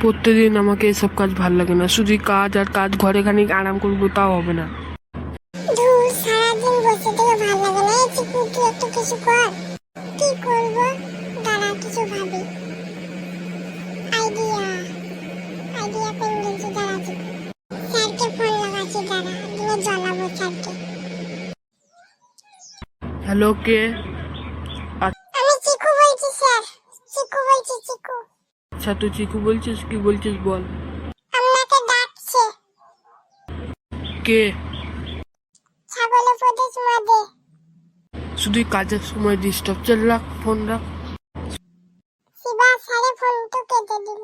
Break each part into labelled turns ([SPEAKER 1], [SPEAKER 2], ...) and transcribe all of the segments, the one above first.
[SPEAKER 1] প্রত্যেকদিন আমাকে এসব কাজ ভাল লাগে না, শুধু কাজ আর কাজ। ঘরে খানিক আরাম করবো তাও হবে না।
[SPEAKER 2] ধুর, সারাদিন বসে থেকে ভালো লাগে না। এই চিকু, তুই একটু কিছু কর। কি করবো? দাঁড়া, কিছু ভাবি। আইডিয়া আইডিয়া পেয়ে গেছি। দাঁড়া চিকু, স্যারকে ফোন লাগাচ্ছি। দাঁড়া, দিয়ে জ্বালাবো স্যারকে।
[SPEAKER 1] হ্যালো, কে?
[SPEAKER 2] আমি চিকু বলছি স্যার। চিকু বলছি, চিকু।
[SPEAKER 1] আচ্ছা, তুই চিকু বলছিস? কি বলছিস বল।
[SPEAKER 2] আপনাকে ডাকছে।
[SPEAKER 1] কে?
[SPEAKER 2] ছাগলের প্রদেশ মাদে।
[SPEAKER 1] শুধু কাজের সময় ডিস্টার্ব। চল রাখ, ফোন রাখ।
[SPEAKER 2] শিবা, স্যারে ফোন তো কেটে দিল।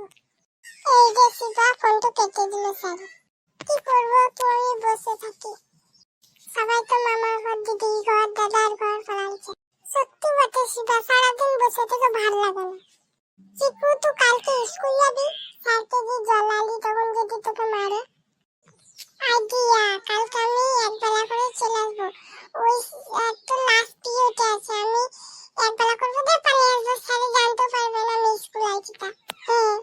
[SPEAKER 2] এই যে শিবা, ফোন তো কেটে দিল স্যার। কি করবো? তুমি বসে থাকি। সবাই তো মামার ঘর, দিদির ঘর, দাদার ঘর ফলাইছে। সত্যি বটে শিবা, সারাদিন বসে থেকে ভালো লাগে না। চিকু, তুই কালকে স্কুল যাবি? স্যারকে যে জ্বালালি তখন যদি তোকে মারে। আইডিয়া, কালকে আমি একবেলা করে চলে আসবো। ওই একটা লাস্ট পিরিয়ডে আছে, আমি একবেলা করবো, দিয়ে পালিয়ে আসবো। স্যারে জানতে পারবে না আমি স্কুল আইছি তা। হ্যাঁ।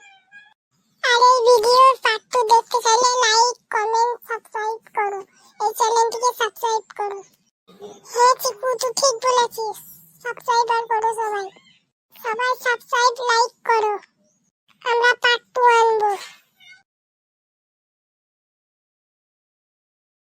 [SPEAKER 2] আর এই ভিডিওর পার্ট 2 দেখতে চাইলে লাইক, কমেন্ট, সাবস্ক্রাইব করো। এই চ্যানেলটিকে সাবস্ক্রাইব করো। হ্যাঁ চিকু, তুই ঠিক বলেছিস। সাবস্ক্রাইব করো সবাই। সবাই সাবস্ক্রাইব, লাইক করো। আমরা